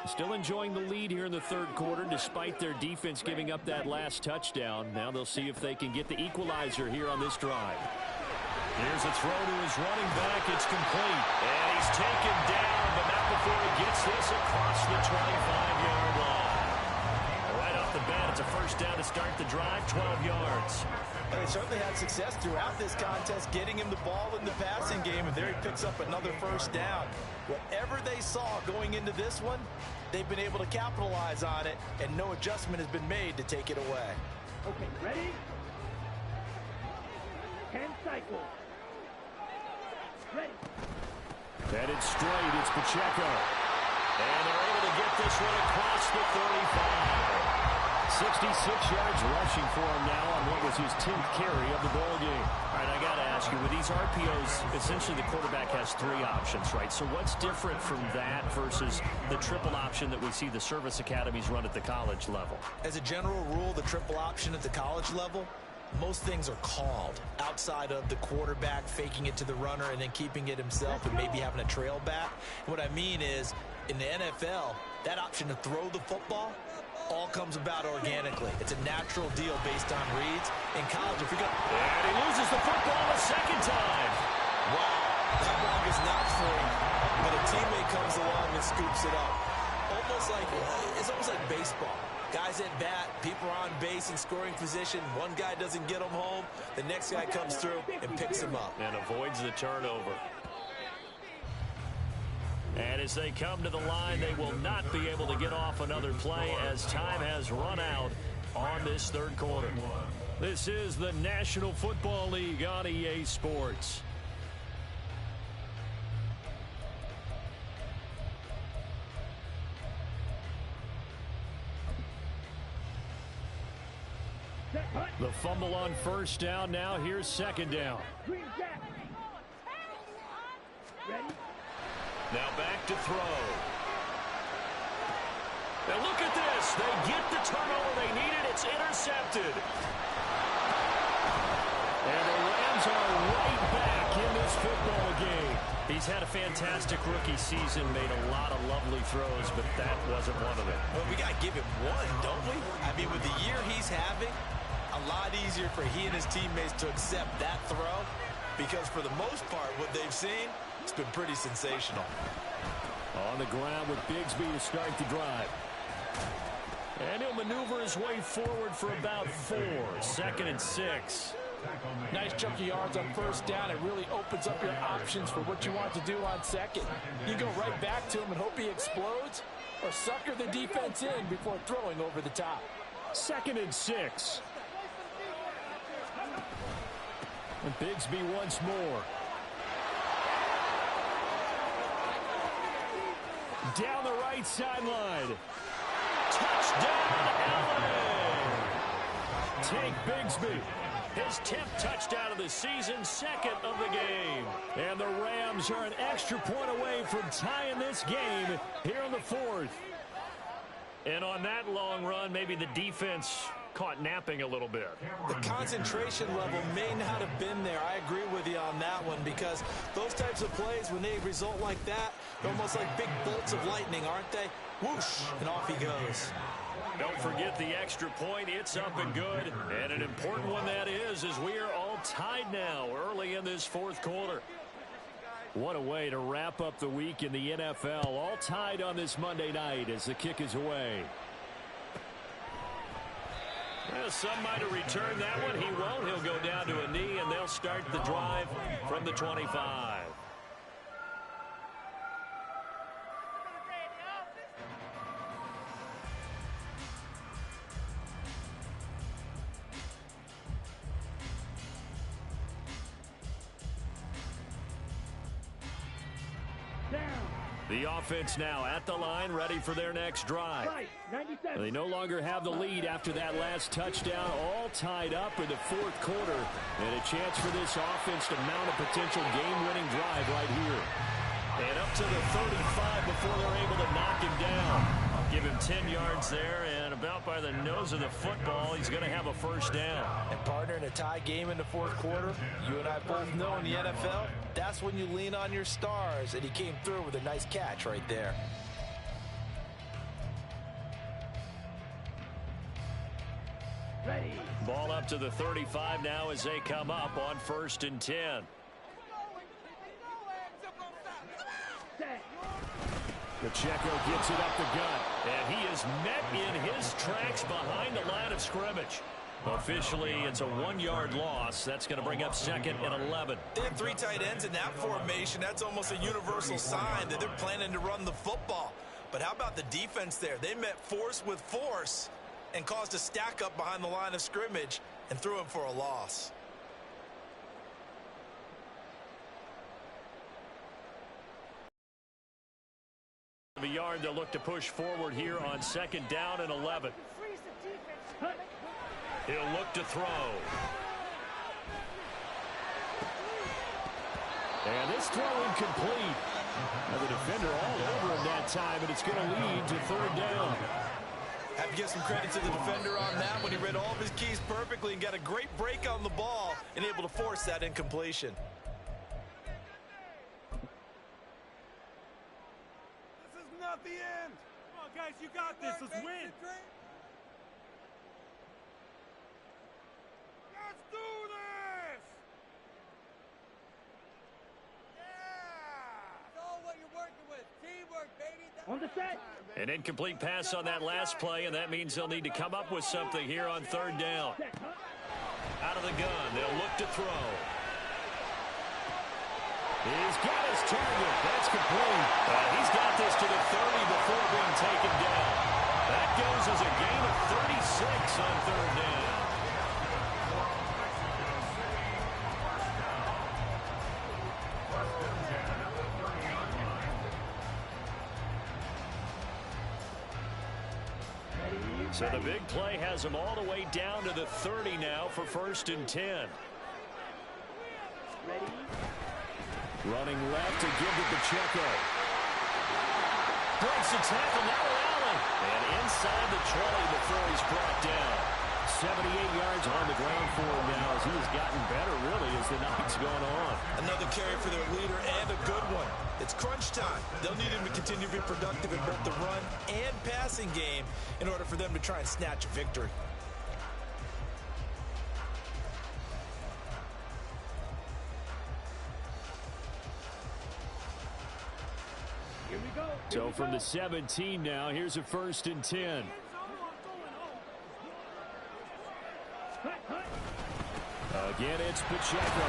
Still enjoying the lead here in the third quarter, despite their defense giving up that last touchdown. Now they'll see if they can get the equalizer here on this drive. Here's a throw to his running back. It's complete. And he's taken down, but not before he gets this across the 25-yard line. Right off the bat, it's a first down to start the drive, 12 yards. They certainly had success throughout this contest, getting him the ball in the passing game, and there he picks up another first down. Whatever they saw going into this one, they've been able to capitalize on it, and no adjustment has been made to take it away. Okay, ready? 10 cycles. Ready. Headed straight, it's Pacheco. And they're able to get this one across the 35. 66 yards rushing for him now on what was his 10th carry of the ball game. All right, I got to ask you, with these RPOs, essentially the quarterback has 3 options, right? So what's different from that versus the triple option that we see the service academies run at the college level? As a general rule, the triple option at the college level, most things are called outside of the quarterback faking it to the runner and then keeping it himself and maybe having a trail back. What I mean is, in the NFL, that option to throw the football all comes about organically. It's a natural deal based on reads. In college, if you're going to... And he loses the football a second time. Wow, that one is not free, but a teammate comes along and scoops it up. It's almost like baseball. Guys at bat, people are on base in scoring position. One guy doesn't get them home. The next guy comes through and picks him up. And avoids the turnover. And as they come to the line, they will not be able to get off another play as time has run out on this third quarter. This is the National Football League on EA Sports. The fumble on first down. Now here's second down. Green jack. Ready? Now back to throw. And look at this. They get the turnover they needed. It's intercepted. And the Rams are right back in this football game. He's had a fantastic rookie season, made a lot of lovely throws, but that wasn't one of them. Well, we got to give him one, don't we? I mean, with the year he's having, a lot easier for he and his teammates to accept that throw, because for the most part, what they've seen, it's been pretty sensational. On the ground with Bigsby to start the drive. And he'll maneuver his way forward for about 4. 2nd and 6. Nice chunk of yards on first down. It really opens up your options for what you want to do on second. You go right back to him and hope he explodes, or sucker the defense in before throwing over the top. 2nd and 6. And Bigsby once more. Down the right sideline. Touchdown, LA! Take Bigsby. His 10th touchdown of the season, 2nd of the game. And the Rams are an extra point away from tying this game here in the 4th. And on that long run, maybe the defense caught napping a little bit. The concentration level may not have been there. I agree with you on that one, because those types of plays, when they result like that, they're almost like big bolts of lightning, aren't they? Whoosh, and off he goes. Don't forget the extra point. It's up and good. And an important one that is, as we are all tied now early in this 4th quarter. What a way to wrap up the week in the NFL. All tied on this Monday night as the kick is away. Well, some might have returned that one. He won't. He'll go down to a knee, and they'll start the drive from the 25. The offense now at the line, ready for their next drive. They no longer have the lead after that last touchdown, all tied up in the 4th quarter. And a chance for this offense to mount a potential game-winning drive right here. And up to the 35 before they're able to knock him down. Give him 10 yards there, and about by the nose of the football, he's going to have a first down. And partner, in a tie game in the fourth quarter, you and I both know in the NFL, that's when you lean on your stars, and he came through with a nice catch right there. Ready. Ball up to the 35 now as they come up on 1st and 10. Pacheco gets it up the gut, and he is met in his tracks behind the line of scrimmage. Officially, it's a 1-yard loss. That's going to bring up 2nd and 11. They have 3 tight ends in that formation. That's almost a universal sign that they're planning to run the football. But how about the defense there? They met force with force and caused a stack up behind the line of scrimmage and threw him for a loss. The yard they'll look to push forward here on 2nd down and 11. He'll look to throw. And this throw incomplete. Now the defender all over him that time, and it's going to lead to 3rd down. Have to give some credit to the defender on that when he read all of his keys perfectly and got a great break on the ball and able to force that incompletion. This is not the end. Come on, guys, you got this. Let's win. Let's do this. Yeah. It's all what you're working with. Teamwork, baby. On the set. An incomplete pass on that last play, and that means they'll need to come up with something here on 3rd down. Out of the gun, they'll look to throw. He's got his target. That's complete. He's got this to the 30 before being taken down. That goes as a gain of 36 on 3rd down. So the big play has them all the way down to the 30 now for 1st and 10. Running left to give to Pacheco. Breaks the tackle, now Allen. And inside the 20 before he's brought down. 78 yards on the ground for him now as he has gotten better, really, as the night's gone on. Another carry for their leader and a good one. It's crunch time. They'll need him to continue to be productive in both the run and passing game in order for them to try and snatch a victory. Here we go. So from the 17 now, here's a 1st and 10. Again, it's Pacheco.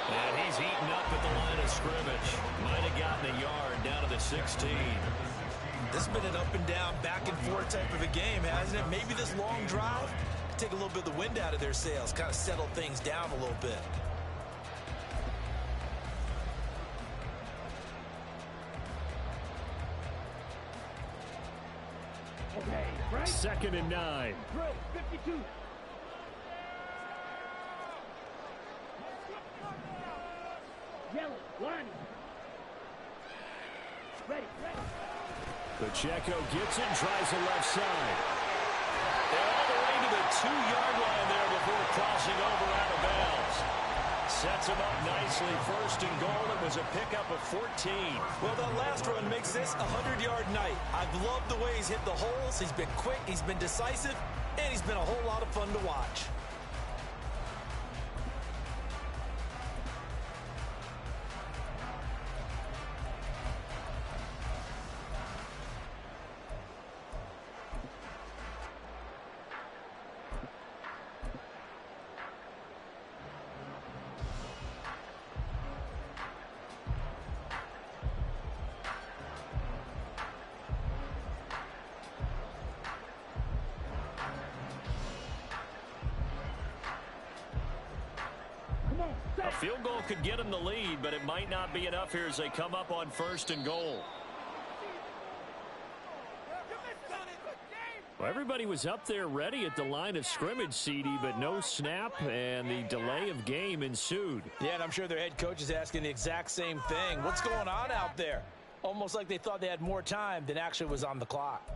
And he's eaten up at the line of scrimmage. Might have gotten a yard down to the 16. This has been an up and down, back and forth type of a game, hasn't it? Maybe this long drive could take a little bit of the wind out of their sails, kind of settle things down a little bit. Okay, right. 2nd and 9. Throw, 52. Yellow, line. Ready. Pacheco gets it and tries the left side. They're all the way to the 2-yard line there before crossing over out of bounds. Sets him up nicely. 1st and goal. It was a pickup of 14. Well, that last run makes this a 100-yard night. I've loved the way he's hit the holes. He's been quick, he's been decisive, and he's been a whole lot of fun to watch. A field goal could get them the lead, but it might not be enough here as they come up on 1st and goal. Well, everybody was up there ready at the line of scrimmage, CD, but no snap, and the delay of game ensued. Yeah, and I'm sure their head coach is asking the exact same thing. What's going on out there? Almost like they thought they had more time than actually was on the clock.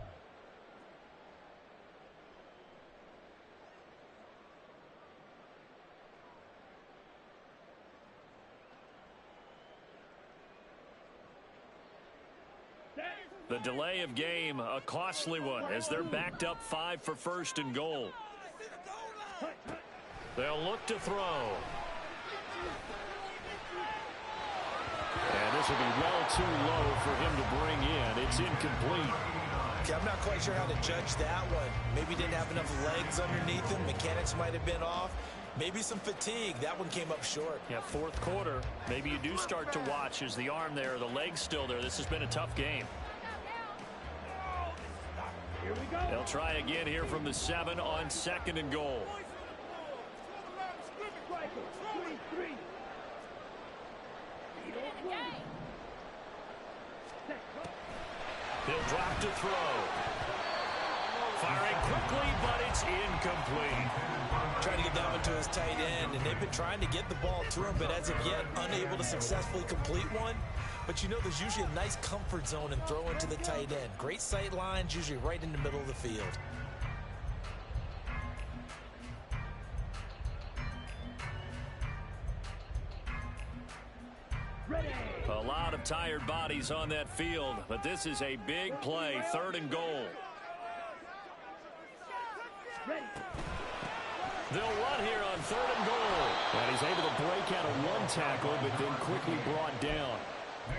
The delay of game, a costly one, as they're backed up 5 for first and goal. They'll look to throw. And this will be well too low for him to bring in. It's incomplete. Okay, I'm not quite sure how to judge that one. Maybe didn't have enough legs underneath him. Mechanics might have been off. Maybe some fatigue. That one came up short. Yeah, fourth quarter. Maybe you do start to watch. Is the arm there, the leg's still there? This has been a tough game. They'll try again here from the 7 on 2nd and goal. He'll drop to throw. Firing quickly, but it's incomplete. Trying to get that one to his tight end, and they've been trying to get the ball to him, but as of yet, unable to successfully complete one. But you know, there's usually a nice comfort zone in throwing to the tight end. Great sight lines, usually right in the middle of the field. A lot of tired bodies on that field, but this is a big play, 3rd and goal. They'll run here on 3rd and goal. And he's able to break out of one tackle, but then quickly brought down.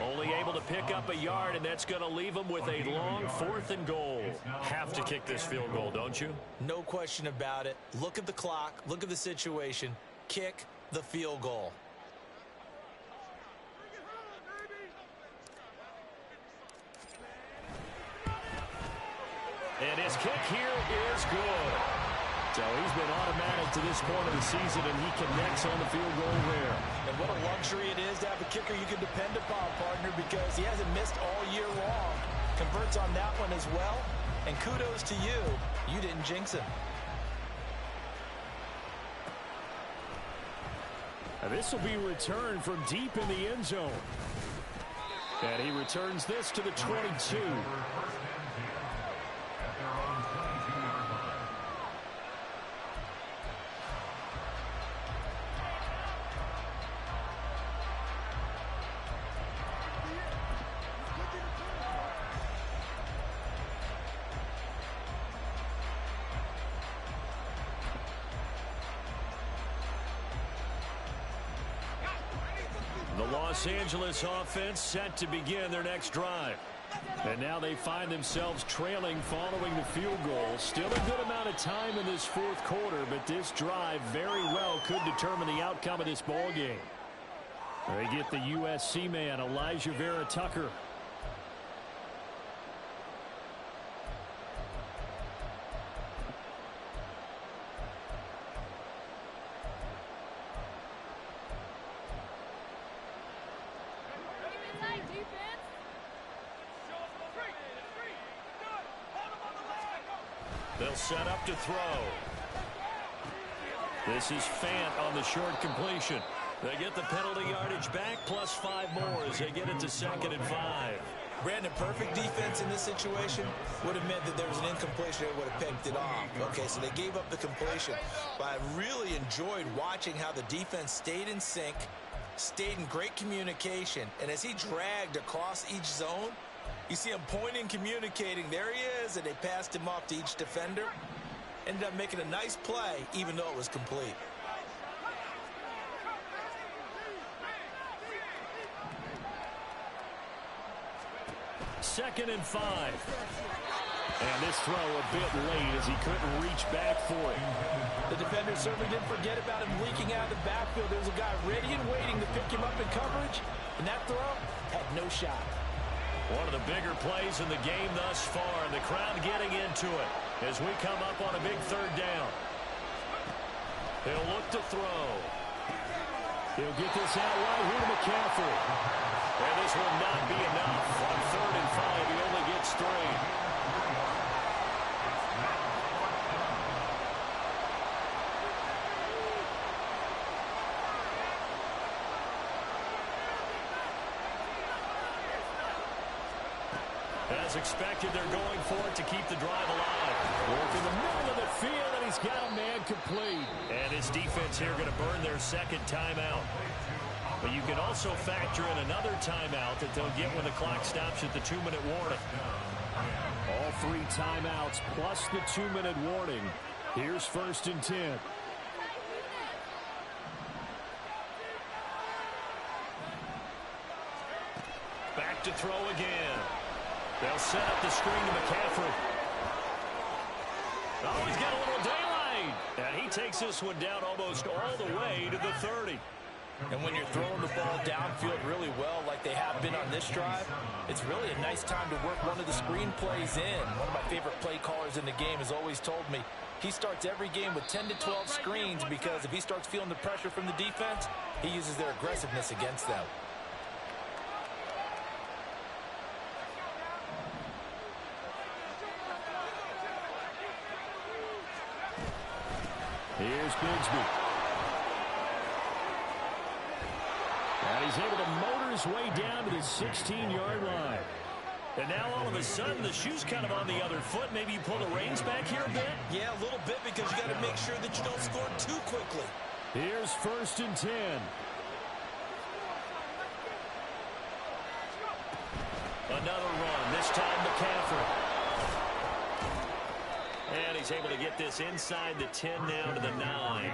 Only able to pick up a yard, and that's going to leave him with a long 4th and goal. Have to kick this field goal, don't you? No question about it. Look at the clock. Look at the situation. Kick the field goal. And his kick here is good. So he's been automatic to this point of the season, and he connects on the field goal there. And what a luxury it is to have a kicker you can depend upon, partner, because he hasn't missed all year long. Converts on that one as well. And kudos to you. You didn't jinx him. And this will be returned from deep in the end zone. And he returns this to the 22. The Los Angeles offense set to begin their next drive. And now they find themselves trailing following the field goal. Still a good amount of time in this 4th quarter, but this drive very well could determine the outcome of this ball game. They get the USC man, Elijah Vera Tucker. They'll set up to throw. This is Fant on the short completion. They get the penalty yardage back, plus 5 more as they get it to 2nd and 5. Brandon, perfect defense in this situation would have meant that there was an incompletion. They would have picked it off. Okay, so they gave up the completion. But I really enjoyed watching how the defense stayed in sync, stayed in great communication. And as he dragged across each zone, you see him pointing, communicating. There he is, and they passed him off to each defender. Ended up making a nice play, even though it was complete. Second and 5. And this throw a bit late as he couldn't reach back for it. The defender certainly didn't forget about him leaking out of the backfield. There was a guy ready and waiting to pick him up in coverage, and that throw had no shot. One of the bigger plays in the game thus far, and the crowd getting into it as we come up on a big 3rd down. He'll look to throw. He'll get this out right here to McCaffrey. And this will not be enough. On 3rd and 5, he only gets 3. As expected, they're going for it to keep the drive alive. Work in the middle of the field, and he's got a man complete. And his defense here going to burn their 2nd timeout. But you can also factor in another timeout that they'll get when the clock stops at the 2-minute warning. All 3 timeouts plus the 2-minute warning. Here's 1st and 10. Back to throw again. They'll set up the screen to McCaffrey. Oh, he's got a little daylight. And he takes this one down almost all the way to the 30. And when you're throwing the ball downfield really well like they have been on this drive, it's really a nice time to work one of the screen plays in. One of my favorite play callers in the game has always told me he starts every game with 10 to 12 screens because if he starts feeling the pressure from the defense, he uses their aggressiveness against them. Here's Bigsby. And he's able to motor his way down to the 16-yard line. And now all of a sudden the shoe's kind of on the other foot. Maybe you pull the reins back here a bit? Yeah, a little bit because you got to make sure that you don't score too quickly. Here's 1st and 10. Another run, this time McCaffrey. And he's able to get this inside the 10 now to the 9.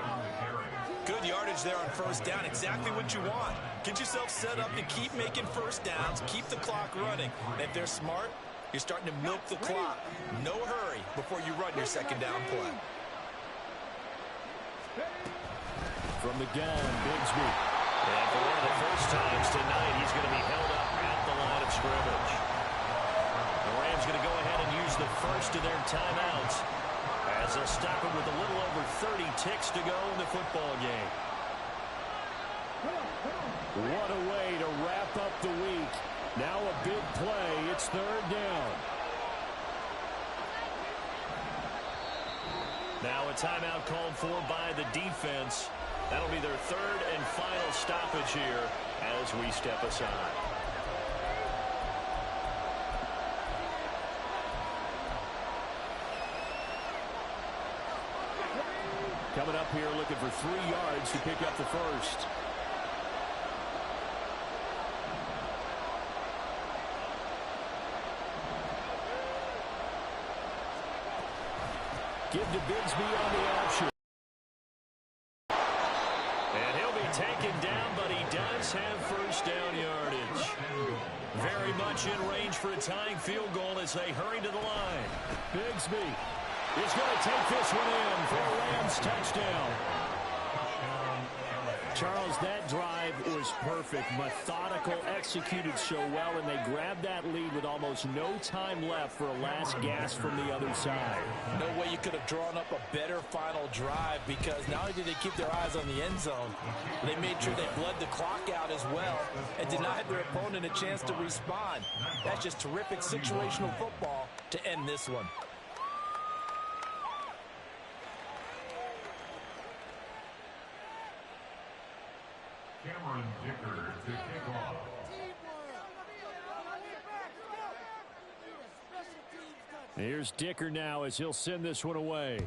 Good yardage there on 1st down. Exactly what you want. Get yourself set up to keep making 1st downs, keep the clock running. And if they're smart, you're starting to milk the clock. No hurry before you run your 2nd down play. From the gun, Bigsby. And for one of the first times tonight, he's going to be held up at the line of scrimmage. The Rams going to go ahead and use the first of their timeouts as they'll stop it with a little over 30 ticks to go in the football game. What a way to wrap up the week. Now a big play. It's 3rd down. Now a timeout called for by the defense. That'll be their 3rd and final stoppage here as we step aside. Coming up here looking for 3 yards to pick up the first. Give to Bigsby on the option. And he'll be taken down, but he does have 1st down yardage. Very much in range for a tying field goal as they hurry to the line. Bigsby is going to take this one in for a Rams touchdown. Charles, that drive was perfect. Methodical, executed so well, and they grabbed that lead with almost no time left for a last gasp from the other side. No way you could have drawn up a better final drive because not only did they keep their eyes on the end zone, they made sure they bled the clock out as well and denied their opponent a chance to respond. That's just terrific situational football to end this one. To kick off. Here's Dicker now as he'll send this one away.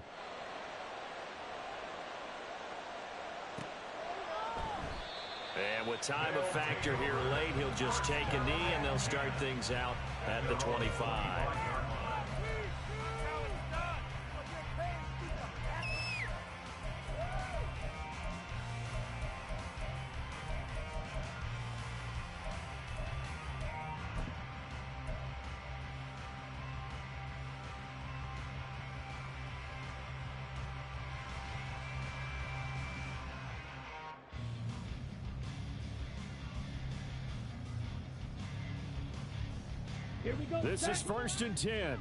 And with time a factor here late, he'll just take a knee and they'll start things out at the 25. This is 1st and 10.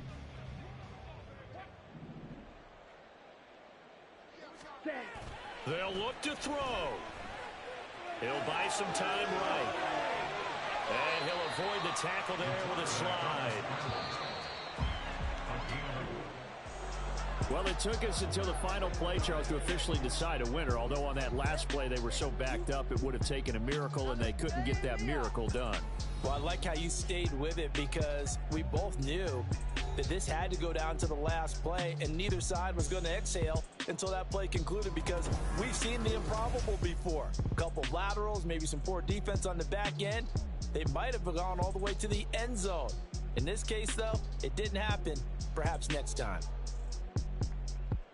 They'll look to throw. He'll buy some time right. And he'll avoid the tackle there with a slide. Well, it took us until the final play, Charles, to officially decide a winner, although on that last play they were so backed up it would have taken a miracle, and they couldn't get that miracle done. Well, I like how you stayed with it because we both knew that this had to go down to the last play, and neither side was going to exhale until that play concluded because we've seen the improbable before. A couple of laterals, maybe some poor defense on the back end. They might have gone all the way to the end zone. In this case, though, it didn't happen. Perhaps next time.